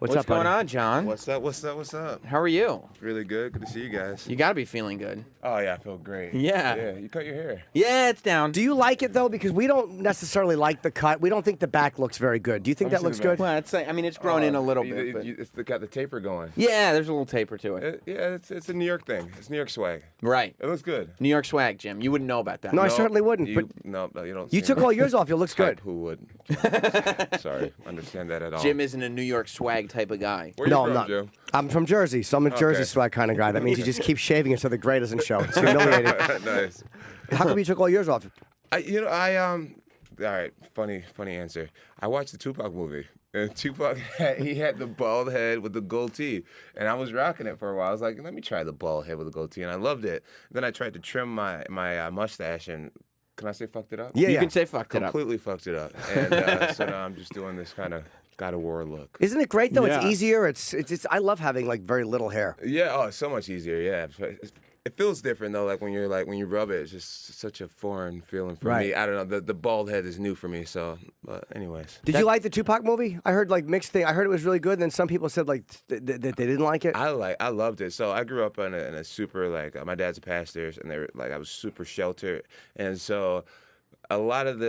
What's up, going buddy? on, John? What's up? What's up? What's up? How are you? Really good. Good to see you guys. You got to be feeling good. Oh yeah, I feel great. Yeah. Yeah. You cut your hair. Yeah, it's down. Do you like it though? Because we don't necessarily like the cut. We don't think the back looks very good. Do you think Let that me looks see the good? Well, it's like, I mean, it's grown in a little bit. But... It's got the taper going. Yeah, there's a little taper to it. Yeah, it's a New York thing. It's New York swag. Right. It looks good. New York swag, Jim. You wouldn't know about that. No, I certainly wouldn't. You, But no, you don't. you took all yours off. It looks good. Who would? Sorry, understand that at all. Jim isn't a New York swag type of guy. Where No, you I'm from, not. Joe? I'm from Jersey, so I'm a Jersey swag kind of guy. That means you just keep shaving it so the gray doesn't show. It's humiliating. Nice. How come you took all yours off? All right, funny answer. I watched the Tupac movie. And Tupac, he had the bald head with the goatee. And I was rocking it for a while. I was like, let me try the bald head with the goatee. And I loved it. Then I tried to trim my mustache and, can I say fucked it up? Yeah, You can say fucked it up. Completely fucked it up. And so now I'm just doing this kind of God of War look. Isn't it great though? Yeah. It's easier. It's I love having like very little hair. Yeah, oh, it's so much easier, yeah. It feels different though, when you rub it, it's just such a foreign feeling for Right. me. I don't know, the bald head is new for me, so, but anyways. Did you like the Tupac movie? I heard like mixed thing. I heard it was really good. Then some people said like that they didn't like it. I loved it. So I grew up in a super, my dad's a pastor, and they were, I was super sheltered. And so a lot of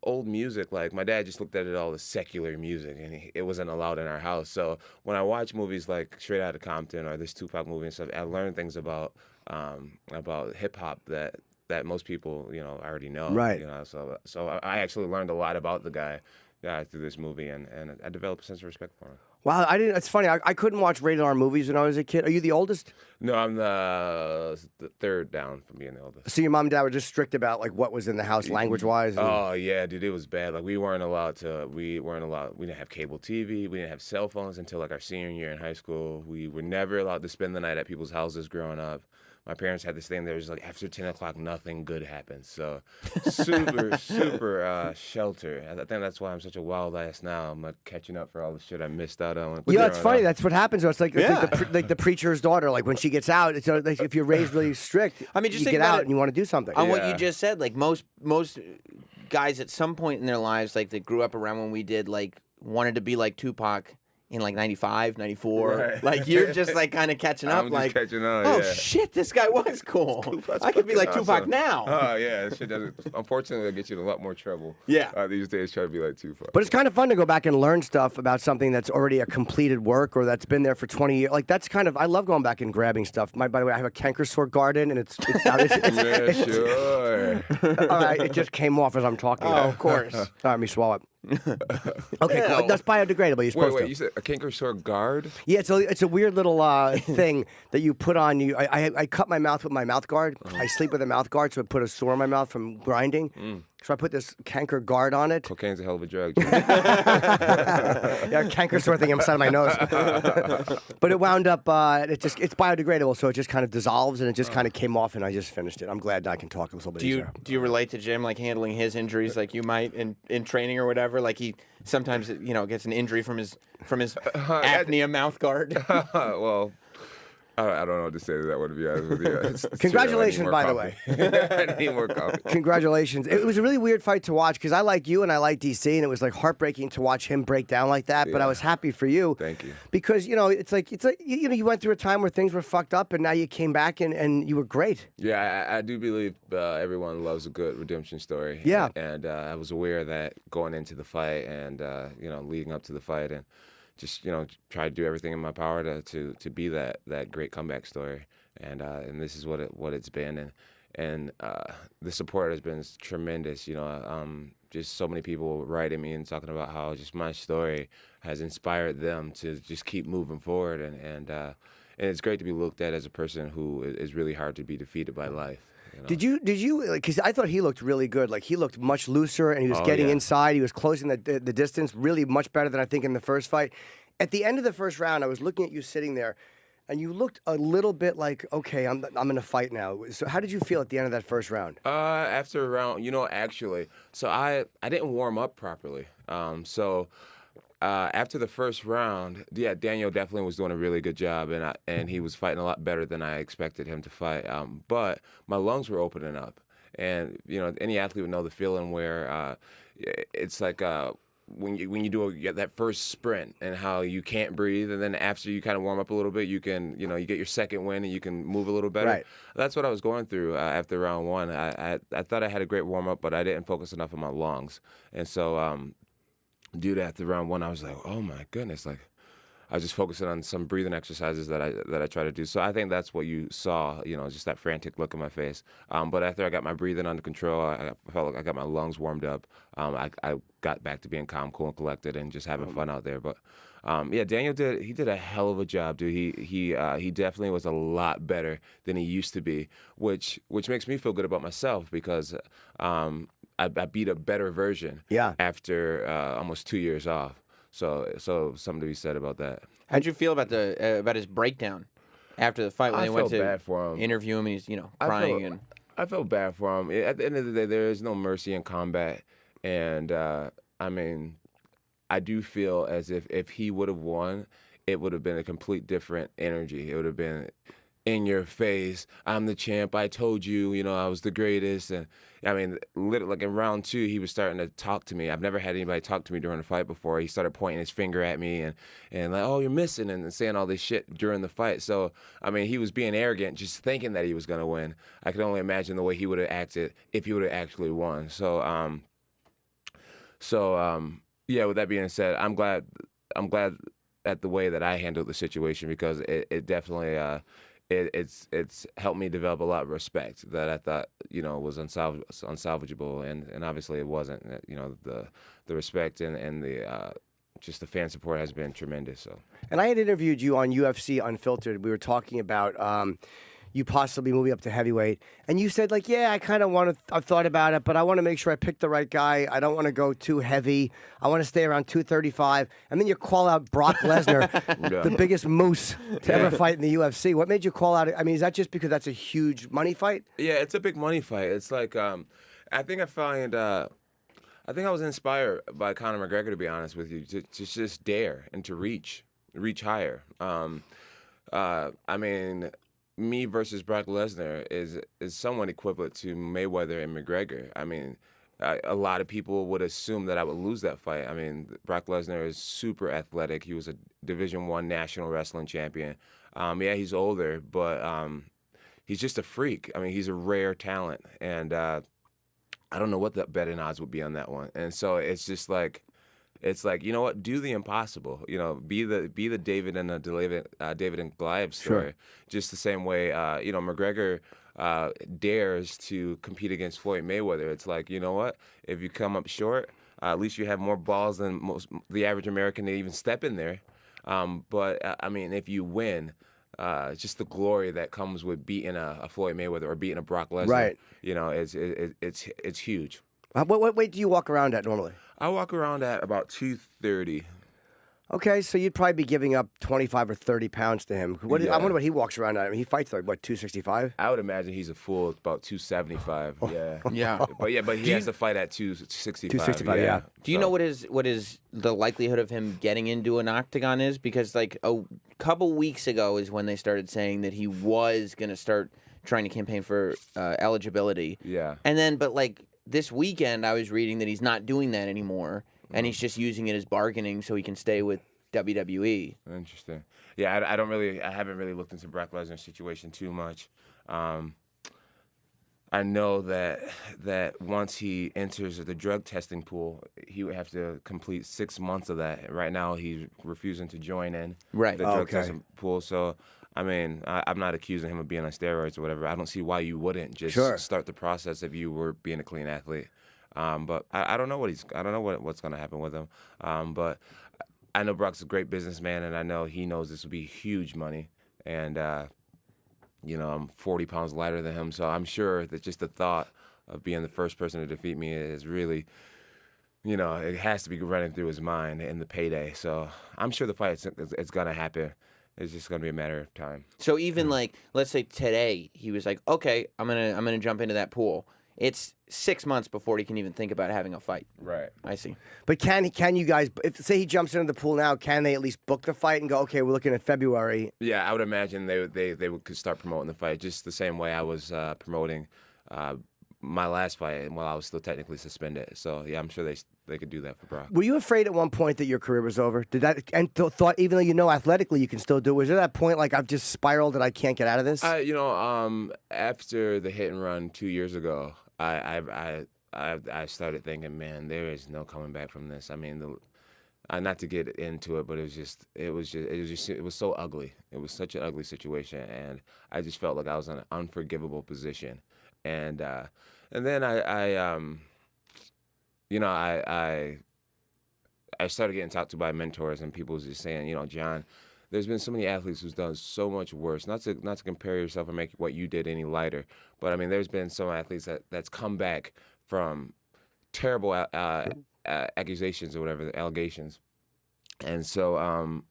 old music, my dad just looked at it all as secular music, and it wasn't allowed in our house. So when I watch movies like Straight Outta Compton or this Tupac movie and stuff, I learned things about hip hop that most people already know. Right. So I actually learned a lot about the guy through this movie, and I developed a sense of respect for him. Wow, I didn't. It's funny. I couldn't watch rated R movies when I was a kid. Are you the oldest? No, I'm the third down from being the oldest. So your mom and dad were just strict about like what was in the house, language wise. Oh yeah, dude, it was bad. We didn't have cable TV. We didn't have cell phones until our senior year in high school. We were never allowed to spend the night at people's houses growing up. My parents had this thing that was after 10 o'clock, nothing good happens. So super sheltered. I think that's why I'm such a wild ass now. I'm catching up for all the shit I missed out on. Yeah, it's funny. That's what happens. It's like Yeah. like the preacher's daughter. Like when she gets out, it's like if you're raised really strict. I mean, just you think get about out it and you want to do something. On what you Yeah. just said, most guys at some point in their lives, that grew up around when we did, wanted to be like Tupac in 95, 94. Right. You're just kind of catching up. I'm just catching on, oh yeah. shit, this guy was cool. Tupac's I could be like fucking Tupac awesome. now. Oh yeah, that shit doesn't. Unfortunately, it'll get you in a lot more trouble. Yeah. These days, trying to be like Tupac. But it's kind of fun to go back and learn stuff about something that's already a completed work or that's been there for 20 years. That's kind of, I love going back and grabbing stuff. By the way, I have a cankersaur garden, and it's yeah, sure. all right, it just came off as I'm talking. Oh, of course. All right, let me swallow it. Okay, cool. Ew. That's biodegradable. You're supposed Wait, to. you said a cankersaur guard? Yeah, it's a weird little thing that you put on you. I cut my mouth with my mouth guard. I sleep with a mouth guard, so it put a sore in my mouth from grinding. So I put this canker guard on it. Cocaine's a hell of a drug. Yeah, canker sore thing inside of my nose. But it wound up. It's biodegradable, so it just kind of dissolves, and it just kind of came off, and I just finished it. I'm glad I can talk a little bit easier. Do you relate to Jim handling his injuries like you might in training or whatever? He sometimes gets an injury from his apnea mouth guard. Well, I don't know what to say to that one, to be honest with you. It's Congratulations, true. by the way. I need more coffee. Congratulations. It was a really weird fight to watch because I like you and I like DC, and it was heartbreaking to watch him break down like that. But I was happy for you. Thank you. Because it's like you went through a time where things were fucked up, and now you came back and you were great. Yeah, I do believe everyone loves a good redemption story. Yeah. And I was aware of that going into the fight and, leading up to the fight, and just, try to do everything in my power to be that great comeback story. And this is what it's been. And the support has been tremendous. Just so many people writing me and talking about how just my story has inspired them to just keep moving forward. And it's great to be looked at as a person who is really hard to be defeated by life. Did you? Because I thought he looked really good. He looked much looser, and he was getting inside. He was closing the distance really much better than I think in the first fight. At the end of the first round, I was looking at you sitting there, and you looked a little bit like, okay, I'm in a fight now. So how did you feel at the end of that first round? After a round, actually, so I didn't warm up properly. After the first round, Daniel definitely was doing a really good job, and he was fighting a lot better than I expected him to fight. But my lungs were opening up, and any athlete would know the feeling where it's like when you get that first sprint and how you can't breathe, and then after you kind of warm up a little bit, you can you get your second wind and you can move a little better. Right. That's what I was going through after round one. I thought I had a great warm up, but I didn't focus enough on my lungs, and so due to after round one, I was like, oh my goodness, like. I was just focusing on some breathing exercises that I try to do. So I think that's what you saw, just that frantic look on my face. But after I got my breathing under control, I felt like I got my lungs warmed up. I got back to being calm, cool, and collected, and just having fun out there. But Daniel did a hell of a job, dude. He definitely was a lot better than he used to be, which makes me feel good about myself because I beat a better version. After almost 2 years off. So something to be said about that. How'd you feel about about his breakdown after the fight when they went to interview him and he's crying? I felt bad for him. At the end of the day, there is no mercy in combat, and I mean, I do feel as if he would have won, it would have been a complete different energy. It would have been in your face. I'm the champ. I told you, I was the greatest. And I mean, literally, like in round two, he was starting to talk to me. I've never had anybody talk to me during a fight before. He started pointing his finger at me and like, oh, you're missing, and saying all this shit during the fight. So, I mean, he was being arrogant, just thinking that he was going to win. I could only imagine the way he would have acted if he would have actually won. So, yeah, with that being said, I'm glad at the way that I handled the situation because it definitely it's helped me develop a lot of respect that I thought was unsalvageable, and obviously it wasn't. The respect and the just the fan support has been tremendous. So. And I had interviewed you on UFC Unfiltered. We were talking about you possibly moving up to heavyweight, and you said like, yeah, I kind of I've thought about it, but I want to make sure I pick the right guy. I don't want to go too heavy. I want to stay around 235. And then you call out Brock Lesnar, the biggest moose to ever fight in the UFC. What made you call out? I mean, is that just because that's a huge money fight? Yeah, it's a big money fight. It's like I think I was inspired by Conor McGregor, to be honest with you, to just dare and to reach higher. I mean. Me versus Brock Lesnar is somewhat equivalent to Mayweather and McGregor. I mean, a lot of people would assume that I would lose that fight. I mean, Brock Lesnar is super athletic. He was a Division I national wrestling champion. Yeah, he's older, but he's just a freak. I mean, he's a rare talent, and I don't know what the betting odds would be on that one. And so it's just like. It's like, you know what? Do the impossible. Be the David and David and Goliath story. Sure. Just the same way, McGregor dares to compete against Floyd Mayweather. It's like, you know what? If you come up short, at least you have more balls than the average American to even step in there. But I mean, if you win, just the glory that comes with beating a Floyd Mayweather or beating a Brock Lesnar. Right. It's huge. What weight do you walk around at normally? I walk around at about 230. Okay, so you'd probably be giving up 25 or 30 pounds to him. I wonder what he walks around at. I mean, he fights like, what, 265? I would imagine he's a fool at about 275. Yeah. Yeah. But he has to fight at 265. 265, yeah. Do you know what is the likelihood of him getting into an octagon is? Because like a couple weeks ago is when they started saying that he was going to start trying to campaign for eligibility. Yeah. And then, but like, this weekend, I was reading that he's not doing that anymore, and he's just using it as bargaining so he can stay with WWE. Interesting. Yeah, I haven't really looked into Brock Lesnar's situation too much. I know that once he enters the drug testing pool, he would have to complete 6 months of that. Right now, he's refusing to join in the drug testing pool. So. I mean, I'm not accusing him of being on steroids or whatever. I don't see why you wouldn't just start the process if you were being a clean athlete. But I don't know what's going to happen with him. But I know Brock's a great businessman, and I know he knows this will be huge money. And I'm 40 pounds lighter than him, so I'm sure that just the thought of being the first person to defeat me is really. It has to be running through his mind in the payday. So I'm sure the fight it's going to happen. It's just going to be a matter of time. So even like, let's say today, he was like, okay, I'm gonna jump into that pool. It's 6 months before he can even think about having a fight. Right. I see. But can you guys, if say he jumps into the pool now, can they at least book the fight and go, okay, we're looking at February? Yeah, I would imagine they could start promoting the fight just the same way I was promoting my last fight while I was still technically suspended. So yeah, I'm sure do that for Brock. Were you afraid at one point that your career was over? Did that and thought even though you know athletically you can still do it, was there that point like I've just spiraled and I can't get out of this? After the hit and run 2 years ago, I started thinking, man, there is no coming back from this. I mean, not to get into it, but it was so ugly. It was such an ugly situation, and I just felt like I was in an unforgivable position. And then I started getting talked to by mentors, and people was just saying, John, there's been so many athletes who's done so much worse. Not to compare yourself and make what you did any lighter, but I mean, there's been some athletes that's come back from terrible accusations or whatever, allegations, and so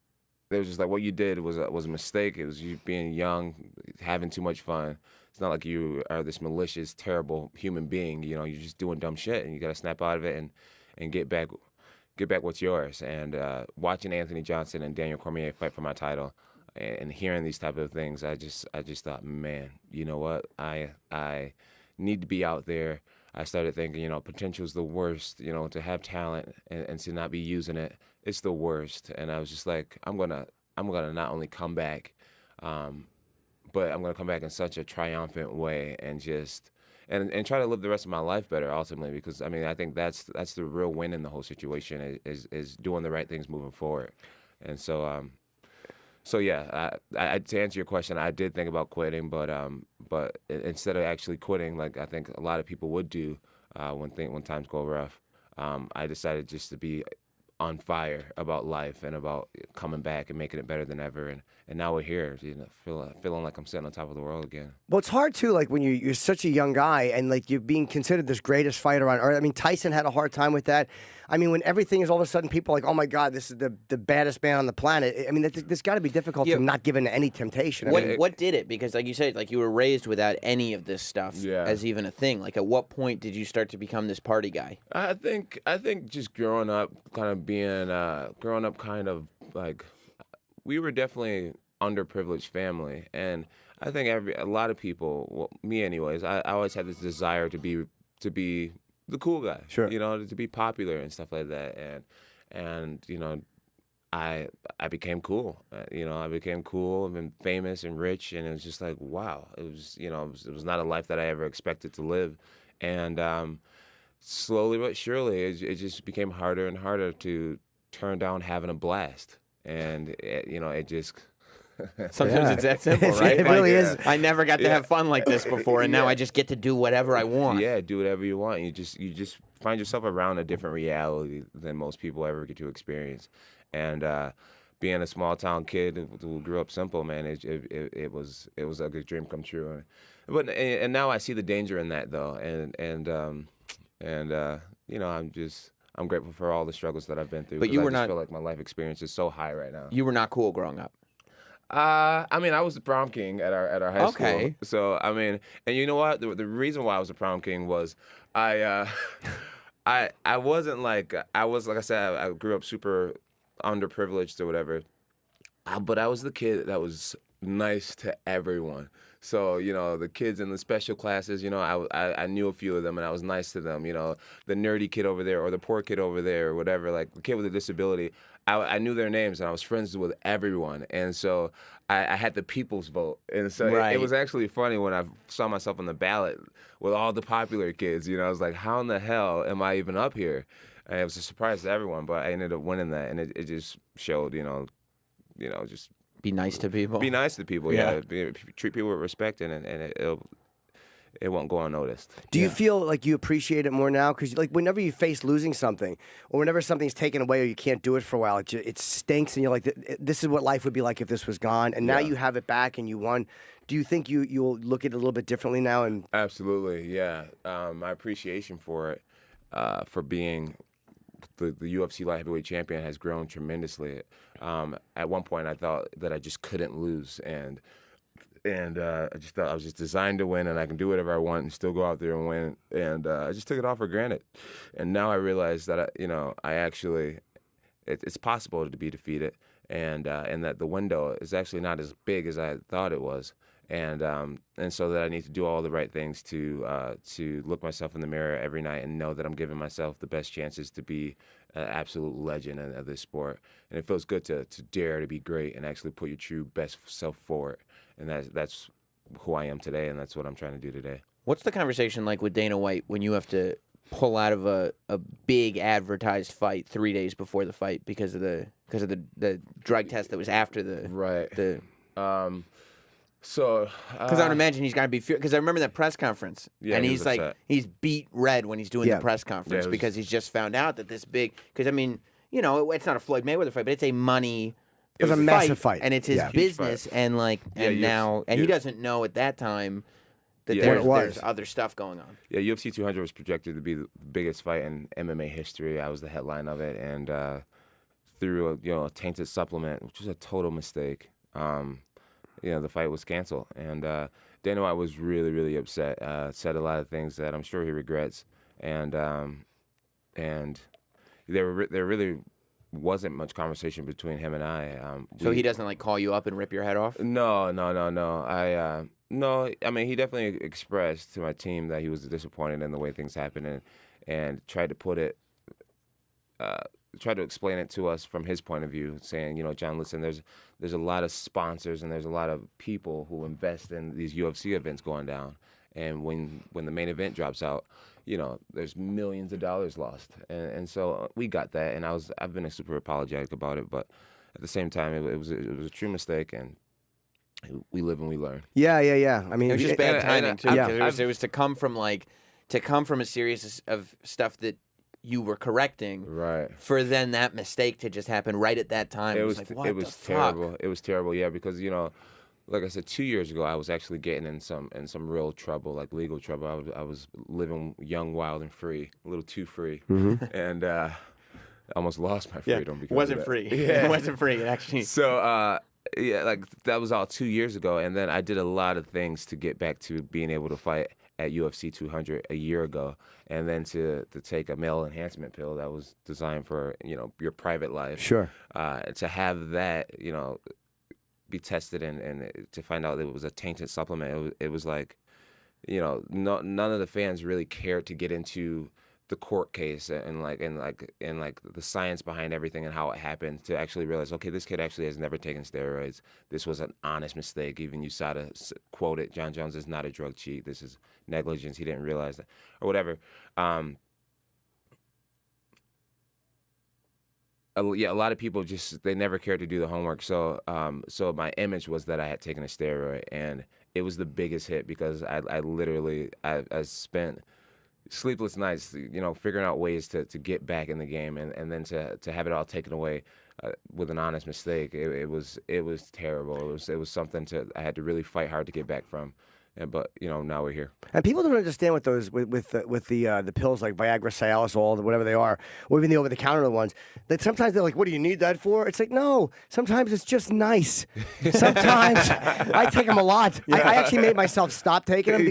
they was just like, what you did was a mistake. It was you being young, having too much fun. It's not like you are this malicious, terrible human being. You're just doing dumb shit, and you got to snap out of it and get back what's yours. And watching Anthony Johnson and Daniel Cormier fight for my title, and hearing these type of things, I just thought, man, you know what? I need to be out there. I started thinking, potential is the worst. To have talent and to not be using it, it's the worst. And I was just like, I'm gonna not only come back, but I'm gonna come back in such a triumphant way and just and try to live the rest of my life better ultimately. Because I mean, I think that's the real win in the whole situation is doing the right things moving forward. And so yeah, I to answer your question, I did think about quitting, but instead of actually quitting, like I think a lot of people would do when times go rough, I decided just to be on fire about life and about coming back and making it better than ever. And now we're here, feeling like I'm sitting on top of the world again. Well, it's hard too, like when you're such a young guy and like you're being considered this greatest fighter on earth. I mean, Tyson had a hard time with that. I mean, when everything is all of a sudden people are like, oh my God, this is the baddest man on the planet. I mean, this got to be difficult to not give in to any temptation. What did it? Because like you said, like you were raised without any of this stuff as even a thing. Like at what point did you start to become this party guy? I think just growing up kind of like, we were definitely underprivileged family, and I think a lot of people, well, me anyways, I always had this desire to be the cool guy, sure, to be popular and stuff like that, and I became cool, I became cool and famous and rich, and it was just like, wow, it was it was not a life that I ever expected to live, and slowly but surely it just became harder and harder to turn down having a blast. And it just sometimes it's that simple, right? It really is. I never got to have fun like this before, and now I just get to do whatever I want. Yeah, do whatever you want. You just find yourself around a different reality than most people ever get to experience. And being a small town kid who grew up simple, man, it was a good dream come true. But now I see the danger in that though, I'm grateful for all the struggles that I've been through. But you were not. I feel like my life experience is so high right now. You were not cool growing up. I mean, I was the prom king at our high school. Okay. So I mean, and you know what? The reason why I was the prom king was I wasn't like I said, I grew up super underprivileged or whatever. But I was the kid that was nice to everyone. So, the kids in the special classes, I knew a few of them and I was nice to them. The nerdy kid over there or the poor kid over there or whatever, like the kid with a disability, I knew their names and I was friends with everyone. And so I had the people's vote. And so it was actually funny when I saw myself on the ballot with all the popular kids. I was like, how in the hell am I even up here? And it was a surprise to everyone, but I ended up winning that. And it just showed, just... Be nice to people. Be nice to people, yeah. Treat people with respect, and it won't go unnoticed. Do you feel like you appreciate it more now? Because like whenever you face losing something, or whenever something's taken away, or you can't do it for a while, it stinks, and you're like, this is what life would be like if this was gone. And now you have it back, and you won. Do you think you'll look at it a little bit differently now? And absolutely, yeah. My appreciation for it, for being the UFC light heavyweight champion, has grown tremendously. At one point, I thought that I just couldn't lose, and I just thought I was just designed to win, and I can do whatever I want and still go out there and win. And I just took it all for granted. And now I realize that it's possible to be defeated, and that the window is actually not as big as I thought it was. and so that I need to do all the right things to look myself in the mirror every night and know that I'm giving myself the best chances to be an absolute legend of this sport. And it feels good to dare to be great and actually put your true best self forward. And that's who I am today, and that's what I'm trying to do today. What's the conversation like with Dana White when you have to pull out of a big advertised fight 3 days before the fight because of the drug test that was after the Right. the So, because I would imagine he's got to be because I remember that press conference and he he's was like upset. he's beat red when he's doing Yeah. the press conference Yeah, it was- because he's just found out that this big because I mean it's not a Floyd Mayweather fight but it's a money. It was a massive fight. And it's his Yeah. business, and he doesn't know at that time that Yeah. there's other stuff going on. Yeah, UFC 200 was projected to be the biggest fight in MMA history. I was the headline of it, and through a tainted supplement, which was a total mistake, the fight was canceled. And Dana White was really, really upset. Said a lot of things that I'm sure he regrets, and there really wasn't much conversation between him and I. So he doesn't like call you up and rip your head off? No. I mean, he definitely expressed to my team that he was disappointed in the way things happened, and tried to put it, tried to explain it to us from his point of view, saying, John, listen, there's a lot of sponsors and there's a lot of people who invest in these UFC events going down, and when the main event drops out, there's millions of dollars lost, and so we got that, and I've been super apologetic about it, but at the same time, it was a true mistake, and we live and we learn. Yeah. I mean, It was just bad timing too. Yeah. Because it was to come from a series of stuff that you were correcting, Right. for then that mistake to just happen right at that time. It was like, what it was the terrible. fuck? It was terrible. Yeah, because like I said, 2 years ago, I was actually getting in some real trouble, like legal trouble. I was living young, wild, and free, a little too free, and almost lost my freedom. Because wasn't of that. free. Yeah. It wasn't free. It actually. So like that was all 2 years ago, and then I did a lot of things to get back to being able to fight at UFC 200 a year ago, and then to take a male enhancement pill that was designed for your private life. Sure. To have that be tested and to find out that it was a tainted supplement, it was like none of the fans really cared to get into the court case and the science behind everything and how it happened, to actually realize, okay, this kid actually has never taken steroids. This was an honest mistake. Even USADA quote it, John Jones is not a drug cheat. This is negligence. He didn't realize that, or whatever. A lot of people they never cared to do the homework. So my image was that I had taken a steroid, and it was the biggest hit because I literally spent sleepless nights, figuring out ways to get back in the game, and then to have it all taken away with an honest mistake. It was terrible. It was something I had to really fight hard to get back from. But now we're here. And people don't understand what those with the pills like Viagra, Cialis, all whatever they are, or even the over the counter ones. That sometimes they're like, "What do you need that for?" It's like, no. Sometimes it's just nice. Sometimes I take them a lot. Yeah. I actually made myself stop taking them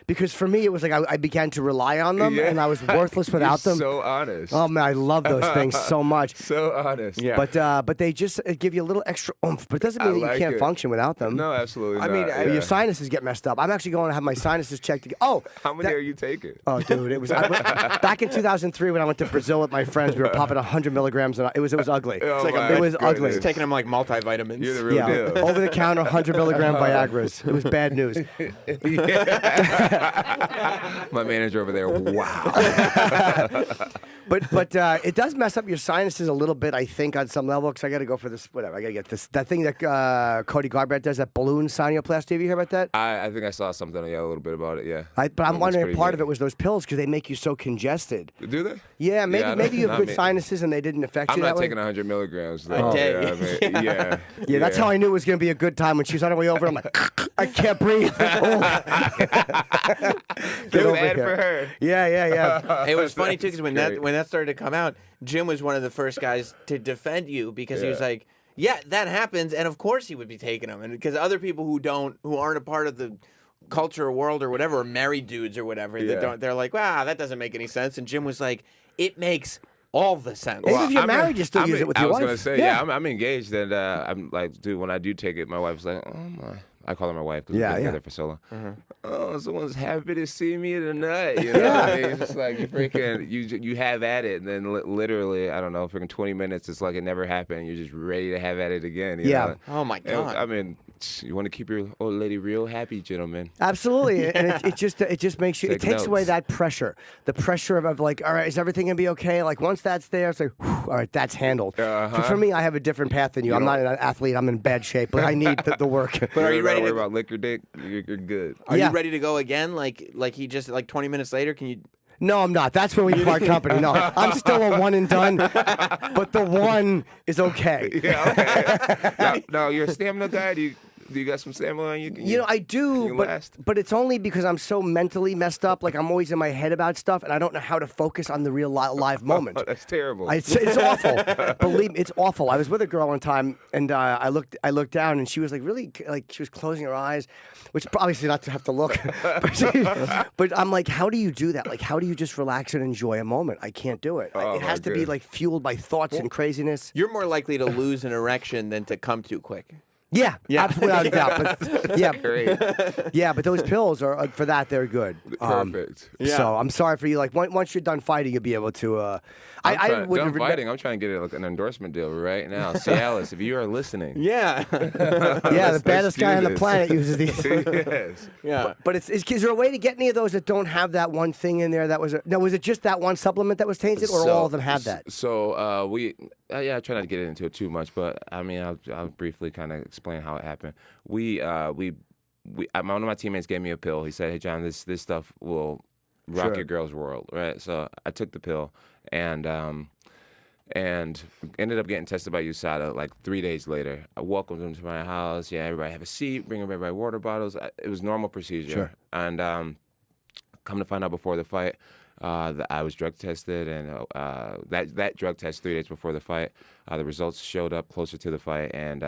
because for me it was like I began to rely on them, and I was worthless without them. So honest. Oh man, I love those things so much. So honest. Yeah. But they just give you a little extra oomph. But it doesn't mean that you can't function without them. No, absolutely not. I mean, your sinuses get messed up. I'm actually going to have my sinuses checked. How many are you taking? Oh, dude, it was back in 2003 when I went to Brazil with my friends. We were popping 100 milligrams, and it was ugly. Oh, it was ugly. He's taking them like multivitamins. You're the real deal. Over the counter 100 milligram Viagras. It was bad news. My manager over there. Wow. But it does mess up your sinuses a little bit, I think, on some level. Because I got to go for this. Whatever. I got to get this. That thing that Cody Garbrandt does, that balloon sinuplasty. Have you heard about that? I think I saw something. Yeah, a little bit about it. Yeah. But I'm wondering if part of it was those pills because they make you so congested. Do they? Yeah, maybe you have good sinuses and they didn't affect you that way. I'm not taking 100 milligrams. A day. Yeah, Yeah, that's how I knew it was going to be a good time when she was on her way over. I'm like, I can't breathe. Get over ad for her. Yeah. It was funny too because when that started to come out, Jim was one of the first guys to defend you because he was like, "Yeah, that happens," and of course he would be taking them, and because other people who aren't a part of the culture or world or whatever, are married dudes or whatever, they're like, "Wow, that doesn't make any sense," and Jim was like, "It makes all the sense." Well, if you're married, you still use it with your wife. I was gonna say, I'm engaged, and I'm like, dude, when I do take it, my wife's like, "Oh my." I call her my wife because we've been together for so long. Mm-hmm. Oh, someone's happy to see me tonight. You know what I mean? It's like you freaking you have at it, and then literally, I don't know, freaking 20 minutes. It's like it never happened. You're just ready to have at it again. You know? Oh my God. I mean, you want to keep your old lady real happy, gentlemen. Absolutely, and it just makes you. It takes away that pressure, the pressure of like, all right, is everything gonna be okay? Like once that's there, it's like, whew, all right, that's handled. For me, I have a different path than you. I'm not an athlete. I'm in bad shape, but I need the work. But are you ready to worry about liquor dick? You're good. Are you ready to go again? Like he just like 20 minutes later? Can you? No, I'm not. That's when we part company. No, I'm still a one and done, but the one is okay. Yeah, okay. No, you're a stamina guy. Do you got some stamina on you? You know, I do, but it's only because I'm so mentally messed up. Like I'm always in my head about stuff, and I don't know how to focus on the real live moment. Oh, that's terrible. It's awful. Believe me, it's awful. I was with a girl one time, and I looked down, and she was like really like she was closing her eyes, which obviously not to have to look. but I'm like, how do you do that? Like, how do you just relax and enjoy a moment? I can't do it. It has to be like fueled by thoughts and craziness. You're more likely to lose an erection than to come too quick. Yeah, absolutely without a doubt. But, yeah, Great. yeah, but those pills are for that they're good. Perfect. So I'm sorry for you. Like once you're done fighting, you'll be able to. Done fighting. I'm trying to get like an endorsement deal right now. Cialis, if you are listening. Yeah. Yeah, the baddest guy on the planet uses these. Yes. Yeah. But is there a way to get any of those that don't have that one thing in there? That was was it just that one supplement that was tainted, or all of them have that? So I try not to get into it too much, but I mean I'll briefly kind of explain how it happened. One of my teammates gave me a pill. He said, "Hey John, this stuff will rock your girl's world," right? So I took the pill and ended up getting tested by USADA like 3 days later. I welcomed them to my house. Yeah, everybody have a seat. Bring everybody water bottles. It was normal procedure. Sure. And come to find out before the fight, that I was drug tested, and that drug test 3 days before the fight, the results showed up closer to the fight, and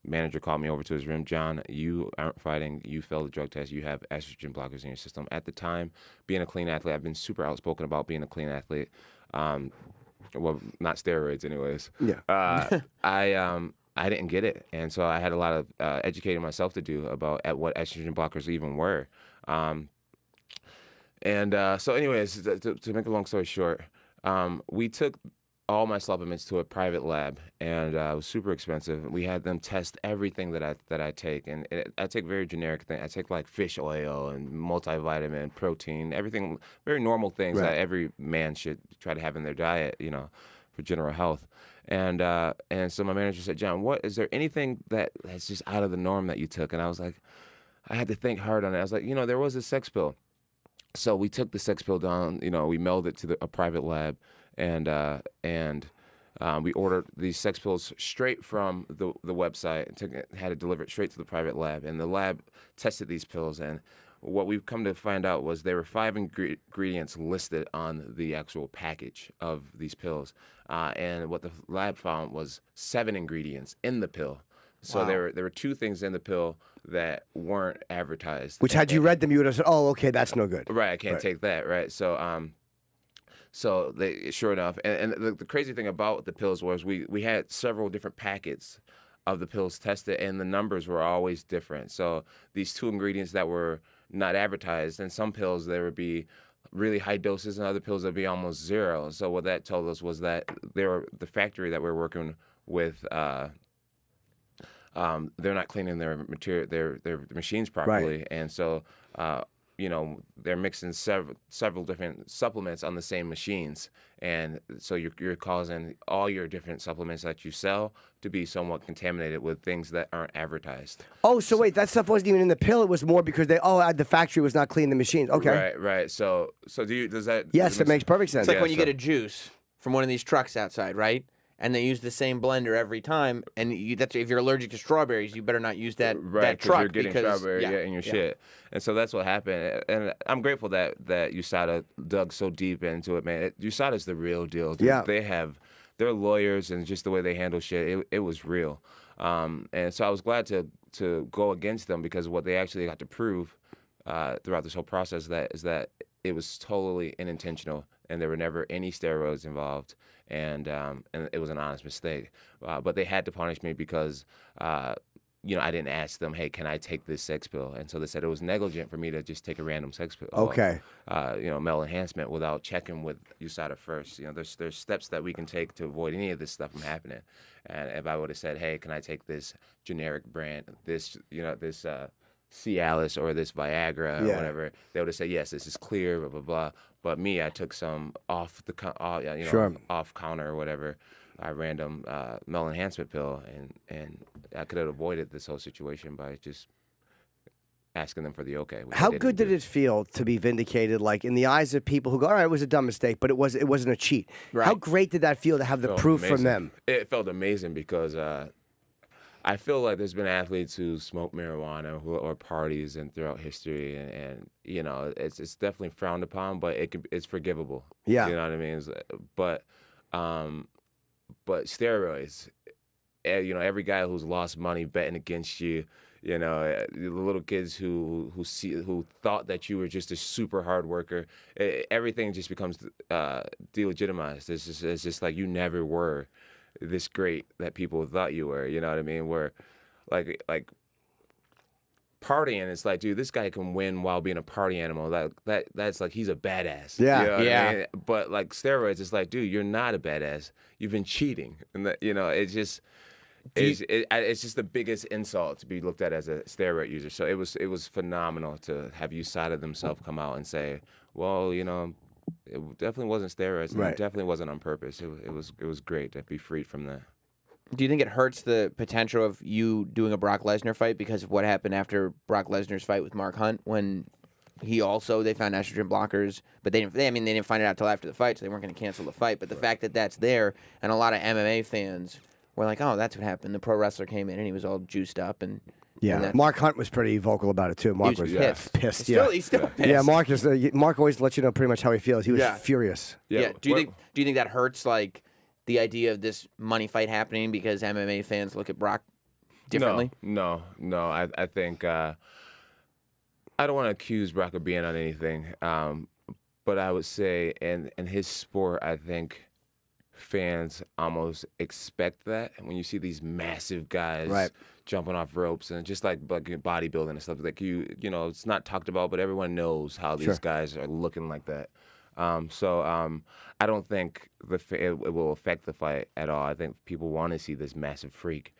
manager called me over to his room. John, you aren't fighting. You failed the drug test. You have estrogen blockers in your system. At the time, being a clean athlete, I've been super outspoken about being a clean athlete. Well, not steroids, anyways. Yeah. I didn't get it, and so I had a lot of educating myself to do about what estrogen blockers even were. So anyways, to make a long story short, we took all my supplements to a private lab, and it was super expensive. We had them test everything that I take, and I take very generic things. I take like fish oil and multivitamin, protein, everything, very normal things that every man should try to have in their diet, you know, for general health. And so my manager said, John, is there anything that's just out of the norm that you took? And I was like, I had to think hard on it. I was like, there was a sex pill. So we took the sex pill down, we mailed it to a private lab, and we ordered these sex pills straight from the website and had it delivered straight to the private lab. And the lab tested these pills, and what we've come to find out was there were 5 ingredients listed on the actual package of these pills. And what the lab found was 7 ingredients in the pill. So there were 2 things in the pill that weren't advertised. Which, had you read them, you would have said, "Oh, okay, that's no good." Right, I can't take that. Right, so they sure enough, and the crazy thing about the pills was we had several different packets of the pills tested, and the numbers were always different. So these 2 ingredients that were not advertised, and some pills there would be really high doses, and other pills that would be almost 0. So what that told us was that the factory that we're working with. They're not cleaning their material, their machines properly, and so they're mixing several different supplements on the same machines, and so you're causing all your different supplements that you sell to be somewhat contaminated with things that aren't advertised. Oh, so wait, that stuff wasn't even in the pill. It was more because the factory was not cleaning the machines. Okay, right. So does that? Yes, it makes perfect sense. It's like when you get a juice from one of these trucks outside, right? And they use the same blender every time, and if you're allergic to strawberries, you better not use that truck. You're getting strawberry in your shit. And so that's what happened. And I'm grateful that USADA dug so deep into it, man. USADA's the real deal. Dude. Yeah. They're lawyers, and just the way they handle shit, it was real. And so I was glad to go against them, because what they actually got to prove throughout this whole process is that it was totally unintentional, and there were never any steroids involved, and it was an honest mistake. But they had to punish me because I didn't ask them, hey, can I take this sex pill? And so they said it was negligent for me to just take a random sex pill. Okay. Male enhancement without checking with USADA first. There's steps that we can take to avoid any of this stuff from happening. And if I would have said, hey, can I take this generic brand, this Cialis or this Viagra or whatever, they would have said, yes, this is clear, blah, blah, blah. But me, I took some off counter or whatever, a random male enhancement pill, and I could have avoided this whole situation by just asking them for the okay. How good did it feel to be vindicated, like in the eyes of people who go, all right, it was a dumb mistake, but it wasn't a cheat? Right. How great did that feel to have the proof from them? It felt amazing because I feel like there's been athletes who smoke marijuana or parties and throughout history, and it's definitely frowned upon, but it's forgivable. Yeah, you know what I mean. But steroids, every guy who's lost money betting against you, the little kids who thought that you were just a super hard worker, everything just becomes delegitimized. It's just like you never were this great that people thought you were. You know what I mean? Where like partying, it's like, dude, this guy can win while being a party animal. That's like he's a badass. Yeah, you know what I mean? But like steroids, it's like, dude, you're not a badass. You've been cheating, and it's just. It's just the biggest insult to be looked at as a steroid user. So it was phenomenal to have USADA themselves come out and say, well, it definitely wasn't steroids. And right. It definitely wasn't on purpose. It was great to be freed from that. Do you think it hurts the potential of you doing a Brock Lesnar fight because of what happened after Brock Lesnar's fight with Mark Hunt when they found estrogen blockers, but they didn't find it out till after the fight, so they weren't going to cancel the fight. But the fact that that's there, and a lot of MMA fans were like, oh, that's what happened. The pro wrestler came in and he was all juiced up. And Mark Hunt was pretty vocal about it too. Mark was pissed. He's still pissed. Yeah, Mark always lets you know pretty much how he feels. He was furious. Yeah. Do you think that hurts, like, the idea of this money fight happening because MMA fans look at Brock differently? No. I think I don't want to accuse Brock of being on anything, but I would say in his sport, I think fans almost expect that. And when you see these massive guys jumping off ropes and just like bodybuilding and stuff, like it's not talked about, but everyone knows how these guys are looking like that. So I don't think it will affect the fight at all. I think people want to see this massive freak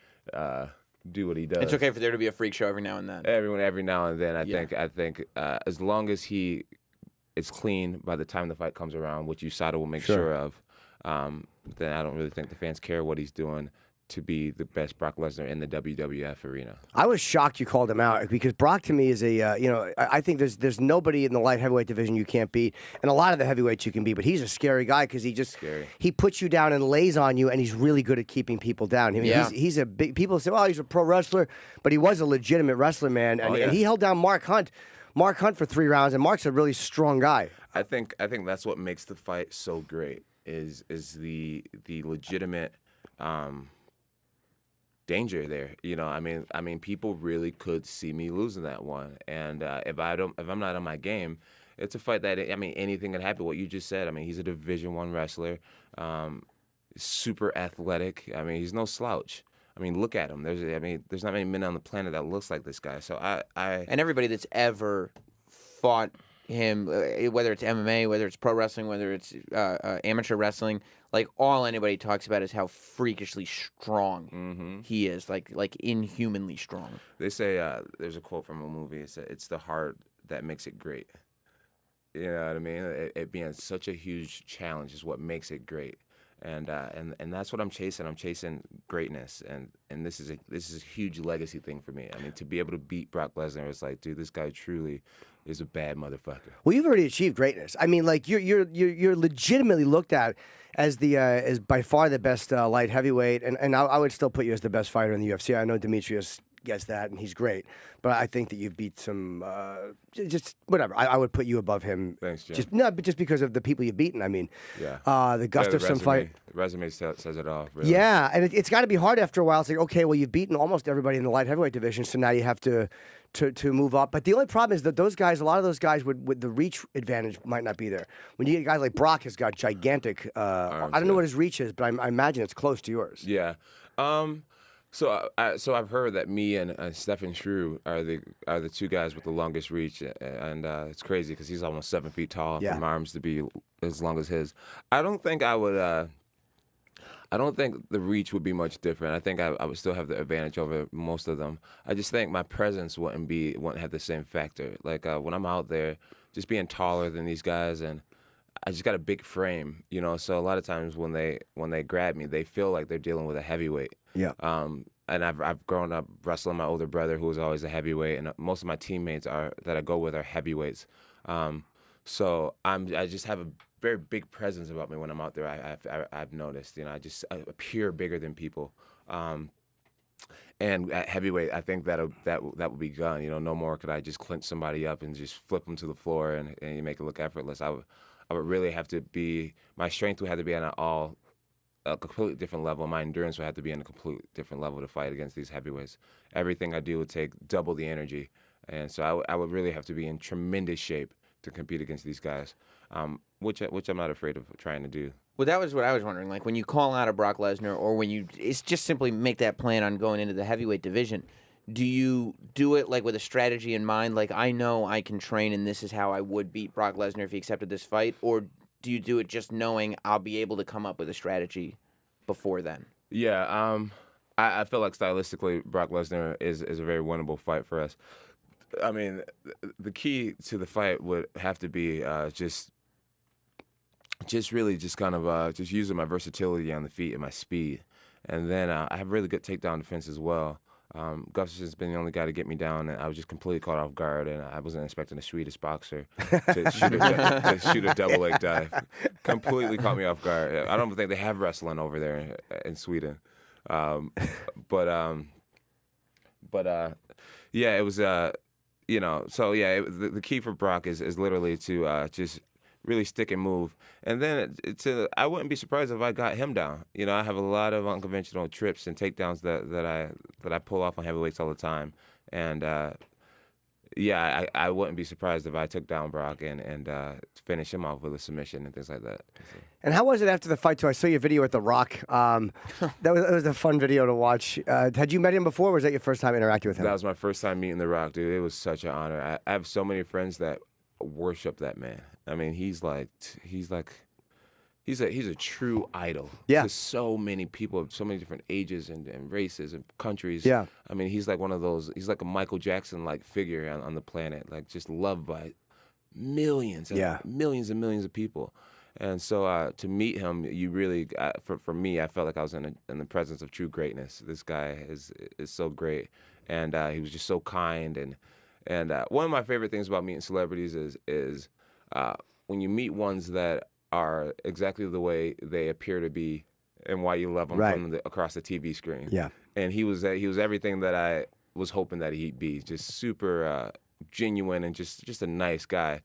do what he does. It's okay for there to be a freak show every now and then. Every now and then. I think as long as it's clean by the time the fight comes around, which USADA will make sure of, then I don't really think the fans care what he's doing to be the best Brock Lesnar in the WWF arena. I was shocked you called him out because Brock to me is I think there's nobody in the light heavyweight division you can't beat, and a lot of the heavyweights you can beat, but he's a scary guy because he puts you down and lays on you, and he's really good at keeping people down. I mean, he's a big. People say, "Oh, he's a pro wrestler," but he was a legitimate wrestler, man, and he held down Mark Hunt for 3 rounds, and Mark's a really strong guy. I think that's what makes the fight so great is the legitimate danger there. I mean, people really could see me losing that one, and if I'm not on my game, it's a fight that anything can happen. What you just said. He's a Division I wrestler, super athletic. He's no slouch. Look at him. There's not many men on the planet that looks like this guy. So and everybody that's ever fought him, whether it's MMA, whether it's pro wrestling, whether it's amateur wrestling, like all anybody talks about is how freakishly strong he is, like inhumanly strong. They say there's a quote from a movie. It's the heart that makes it great. You know what I mean? It being such a huge challenge is what makes it great. And that's what I'm chasing. I'm chasing greatness, and this is a huge legacy thing for me. To be able to beat Brock Lesnar, it's like, dude, this guy truly is a bad motherfucker. Well, you've already achieved greatness. You're legitimately looked at as as by far the best light heavyweight, and I would still put you as the best fighter in the UFC. I know Demetrius gets that, and he's great. But I think that you've beat some, just whatever. I would put you above him. Thanks, Jim. Just because of the people you've beaten. The Gustafsson fight. The resume says it all. Really. Yeah, and it's got to be hard after a while. It's like, okay, well, you've beaten almost everybody in the light heavyweight division, so now you have to move up. But the only problem is that a lot of those guys with the reach advantage might not be there. When you get a guy like Brock has got gigantic, arms, I don't know what his reach is, but I imagine it's close to yours. Yeah. So I've heard that me and Stephen Shrew are the two guys with the longest reach, and it's crazy because he's almost 7 feet tall for my arms to be as long as his. I don't think I would. I don't think the reach would be much different. I think I would still have the advantage over most of them. I just think my presence wouldn't have the same factor. Like when I'm out there, just being taller than these guys, and I just got a big frame, you know. So a lot of times when they grab me, they feel like they're dealing with a heavyweight. Yeah. And I've grown up wrestling my older brother, who was always a heavyweight, and most of my teammates that I go with are heavyweights. So I just have a very big presence about me when I'm out there. I've noticed, you know, I appear bigger than people. And at heavyweight, I think that would be gone. You know, no more could I just clinch somebody up and just flip them to the floor and you make it look effortless. I would really have to be, my strength would have to be on a completely different level. My endurance would have to be on a completely different level to fight against these heavyweights. Everything I do would take double the energy, and so I would really have to be in tremendous shape to compete against these guys, which I'm not afraid of trying to do. Well, that was what I was wondering. Like when you call out a Brock Lesnar, or when it's just simply make that plan on going into the heavyweight division. Do you do it like with a strategy in mind? Like I know I can train, and this is how I would beat Brock Lesnar if he accepted this fight, or do you do it just knowing I'll be able to come up with a strategy before then? Yeah, I feel like stylistically, Brock Lesnar is a very winnable fight for us. I mean, the key to the fight would have to be just really just kind of just using my versatility on the feet and my speed. And then I have really good takedown defense as well. Gustafson's been the only guy to get me down, and I was just completely caught off guard, and I wasn't expecting a Swedish boxer to shoot a double leg dive. Completely caught me off guard. I don't think they have wrestling over there in Sweden. Yeah, it was, you know, so yeah, the key for Brock is literally to just really stick and move. And then I wouldn't be surprised if I got him down. You know, I have a lot of unconventional trips and takedowns that I pull off on heavyweights all the time. And yeah, I wouldn't be surprised if I took down Brock and finish him off with a submission and things like that. So. And how was it after the fight, too? I saw your video at The Rock. That was a fun video to watch. Had you met him before, or was that your first time interacting with him? That was my first time meeting The Rock, dude. It was such an honor. I have so many friends that worship that man. I mean, he's a true idol to so many people of so many different ages and races and countries. Yeah. I mean, he's like one of those, he's like a Michael Jackson-like figure on the planet, like just loved by millions and millions and millions of people. And so to meet him, you really, for me, I felt like I was in the presence of true greatness. This guy is so great, and he was just so kind. And one of my favorite things about meeting celebrities is when you meet ones that are exactly the way they appear to be and why you love them from across the TV screen. Yeah. And he was everything that I was hoping that he'd be, just super genuine and just a nice guy.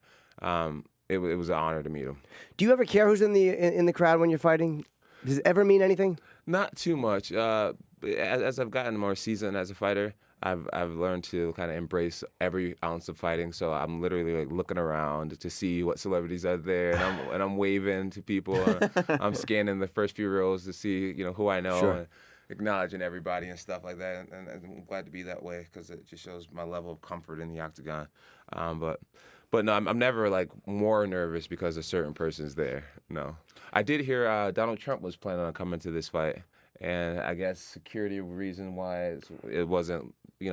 It was an honor to meet him. Do you ever care who's in the crowd when you're fighting? Does it ever mean anything? Not too much. As I've gotten more seasoned as a fighter, I've learned to kind of embrace every ounce of fighting. So I'm literally like looking around to see what celebrities are there, and I'm waving to people. I'm scanning the first few rows to see who I know, and acknowledging everybody and stuff like that. And I'm glad to be that way because it just shows my level of comfort in the octagon. But no, I'm never like more nervous because a certain person's there. No, I did hear Donald Trump was planning on coming to this fight. And I guess security reason why it wasn't, it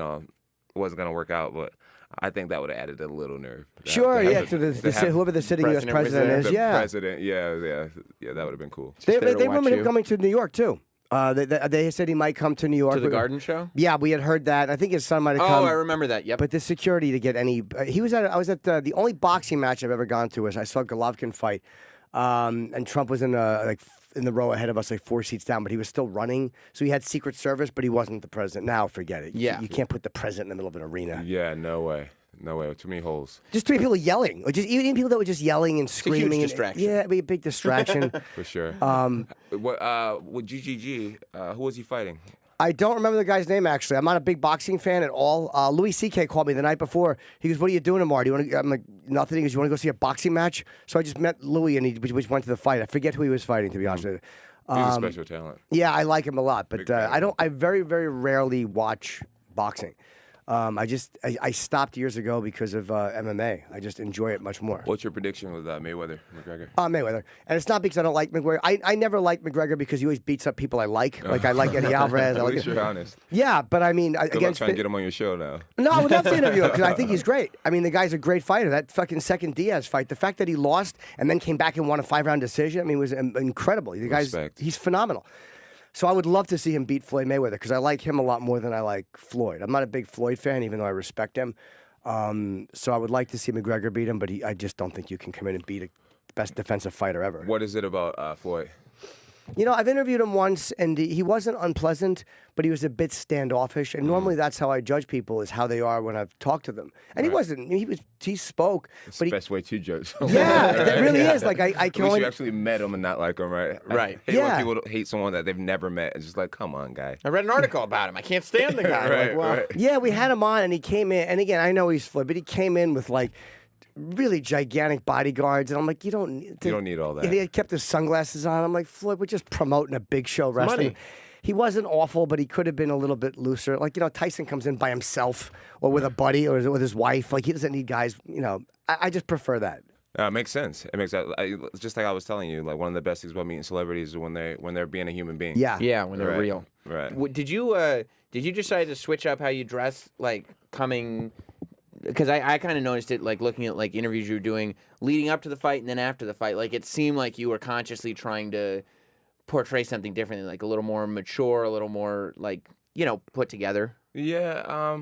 wasn't going to work out. But I think that would have added a little nerve. Sure, yeah. To whoever the sitting U.S. president is, the president, yeah, that would have been cool. They rumored him coming to New York too. They said he might come to New York. To the Garden Show? Yeah, we had heard that. I think his son might have come. Oh, I remember that, yep. But the security to get any... I was at the only boxing match I've ever gone to was I saw Golovkin fight. And Trump was in the row ahead of us, like 4 seats down, but he was still running. So he had Secret Service, but he wasn't the president. Now, forget it. Yeah. You can't put the president in the middle of an arena. Yeah, no way. No way. Too many holes. Just too many people yelling. Or just even people that were just yelling and screaming. It's a huge distraction. Yeah, it'd be a big distraction. For sure. With GGG, who was he fighting? I don't remember the guy's name, actually. I'm not a big boxing fan at all. Louis C.K. called me the night before. He goes, "What are you doing tomorrow? Do you want to?" I'm like, "Nothing." He goes, "You want to go see a boxing match?" So I just met Louis, and we went to the fight. I forget who he was fighting, to be honest with you. He's a special talent. Yeah, I like him a lot, but I very, very rarely watch boxing. I stopped years ago because of MMA. I just enjoy it much more. What's your prediction with Mayweather, McGregor? Mayweather. And it's not because I don't like McGregor. I never liked McGregor because he always beats up people I like. Like, I like Eddie Alvarez. At least you're honest. Yeah, but I mean... Good luck trying to get him on your show now. No, I would love to interview him because I think he's great. I mean, the guy's a great fighter. That fucking second Diaz fight, the fact that he lost and then came back and won a 5-round decision, I mean, was incredible. The guy's... He's phenomenal. So I would love to see him beat Floyd Mayweather because I like him a lot more than I like Floyd. I'm not a big Floyd fan, even though I respect him. So I would like to see McGregor beat him, but I just don't think you can come in and beat a best defensive fighter ever. What is it about Floyd? You know, I've interviewed him once, and he wasn't unpleasant, but he was a bit standoffish. And normally that's how I judge people, is how they are when I've talked to them. And he wasn't. He spoke. It's but the best way to judge. Yeah, that really is. Like, I can only... you actually met him and not like him, right? Right. I hate when people hate someone that they've never met. It's just like, come on, guy. I read an article about him. I can't stand the guy. Right, right. Yeah, we had him on, and he came in. And again, I know he's Floyd, but he came in with, like, really gigantic bodyguards, and I'm like, you don't need all that. He had kept his sunglasses on. I'm like, Floyd, we're just promoting a big show wrestling. Money. He wasn't awful, but he could have been a little bit looser. Like, you know, Tyson comes in by himself or with a buddy or with his wife. Like, he doesn't need guys. You know, I just prefer that. It makes sense. It makes sense. Just like I was telling you, like, one of the best things about meeting celebrities is when they're being a human being. Yeah, when they're real. Right. Did you decide to switch up how you dress, like coming? Because I kind of noticed it, like looking at like interviews you were doing leading up to the fight and then after the fight. Like, it seemed like you were consciously trying to portray something differently, like a little more mature, a little more like, you know, put together. Yeah.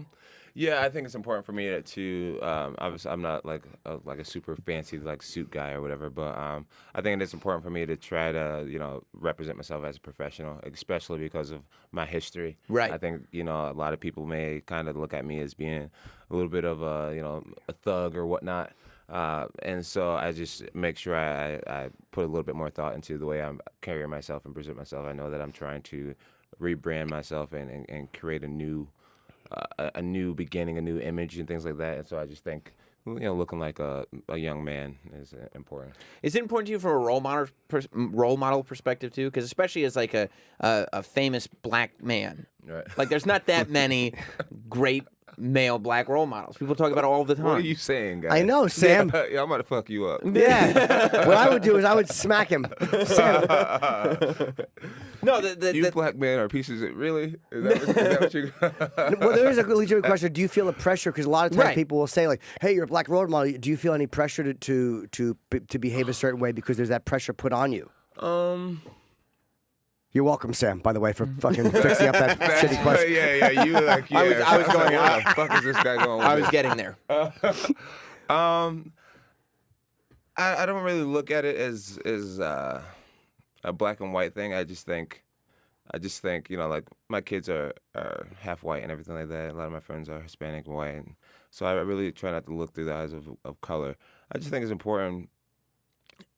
Yeah, I think it's important for me to obviously I'm not like a super fancy like suit guy or whatever, but I think it's important for me to try to, you know, represent myself as a professional, especially because of my history. Right. I think, you know, a lot of people may kind of look at me as being a little bit of a, you know, a thug or whatnot. And so I just make sure I put a little bit more thought into the way I'm carrying myself and present myself. I know that I'm trying to rebrand myself and create a new beginning, a new image and things like that. And so I just think, you know, looking like a young man is important. Is it important to you from a role model perspective too? Because especially as like a famous black man, right? Like, there's not that many great male black role models. People talk about it all the time. What are you saying, guys? I know, Sam. Yeah, I'm about to fuck you up. Yeah. What I would do is I would smack him. Sam. No, you black men are pieces of... Really? Is that what you... Well, there is a legitimate question. Do you feel a pressure? Because a lot of times people will say, like, hey, you're a black role model. Do you feel any pressure to behave a certain way because there's that pressure put on you? You're welcome, Sam, by the way, for fucking fixing up that shitty question. Yeah, you like, yeah. I was going, where the fuck is this guy going with I was getting there. I don't really look at it as a black and white thing. I just think, you know, like, my kids are half white and everything like that. A lot of my friends are Hispanic and white. And so I really try not to look through the eyes of color. I just think it's important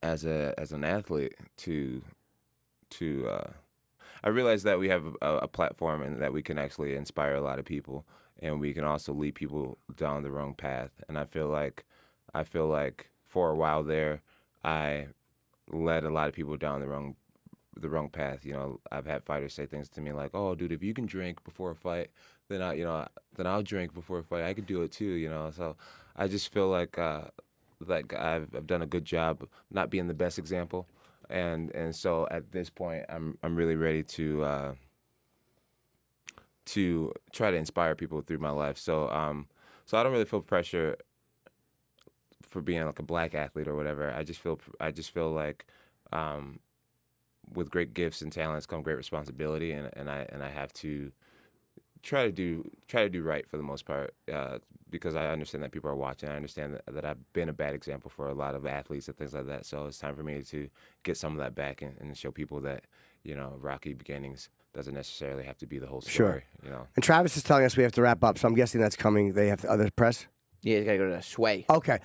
as an athlete to I realize that we have a platform and that we can actually inspire a lot of people, and we can also lead people down the wrong path. And I feel like for a while there, I led a lot of people down the wrong path. You know, I've had fighters say things to me like, "Oh, dude, if you can drink before a fight, then I'll drink before a fight. I could do it too." You know, so I just feel like I've done a good job not being the best example. And so at this point, I'm really ready to try to inspire people through my life. So I don't really feel pressure for being like a black athlete or whatever. I just feel like with great gifts and talents come great responsibility, and I have to try to do right for the most part, because I understand that people are watching. I understand that I've been a bad example for a lot of athletes and things like that. So it's time for me to get some of that back and show people that, you know, rocky beginnings doesn't necessarily have to be the whole story. Sure. You know. And Travis is telling us we have to wrap up, so I'm guessing that's coming. They have other press? Yeah, he's got to go to Sway. Okay.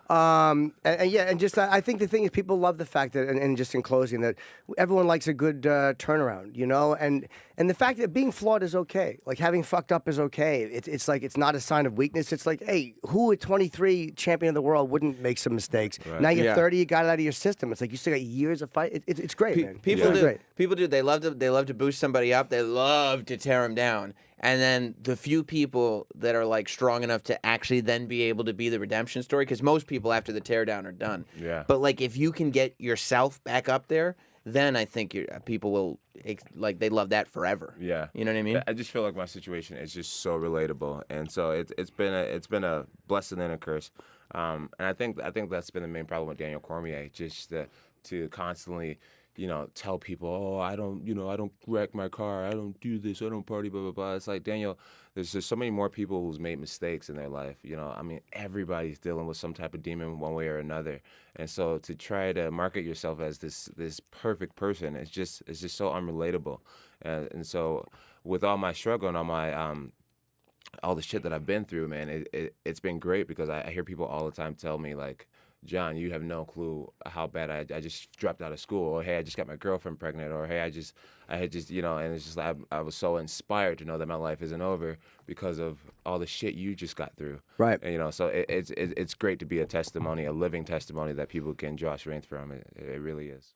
And yeah, and just I think the thing is, people love the fact that, and just in closing, that everyone likes a good turnaround, you know, and the fact that being flawed is okay, like having fucked up is okay. It's like it's not a sign of weakness. It's like, hey, who at 23, champion of the world, wouldn't make some mistakes? Right. Now you're Yeah. 30, you got it out of your system. It's like you still got years of fight. It's great, man. People It's do. great. People do. They love to boost somebody up. They love to tear them down. And then the few people that are like strong enough to actually then be able to be the redemption story, because most people after the teardown are done. Yeah. But like if you can get yourself back up there, then I think people will like they love that forever. Yeah, You know what I mean? I just feel like my situation is just so relatable, and so it's been a blessing and a curse. And I think that's been the main problem with Daniel Cormier, just to constantly, tell people, oh, I don't wreck my car, I don't do this, I don't party, blah blah blah. It's like, Daniel, there's just so many more people who's made mistakes in their life. I mean, everybody's dealing with some type of demon one way or another, and so to try to market yourself as this perfect person, it's just so unrelatable. And so with all my struggle and all the shit that I've been through, man, it's been great, because I hear people all the time tell me, like, John, you have no clue how bad I just dropped out of school, or hey, I just got my girlfriend pregnant, or hey, I had just, and it's just like I was so inspired to know that my life isn't over because of all the shit you just got through. Right. And, so it's great to be a testimony, a living testimony that people can draw strength from. It really is.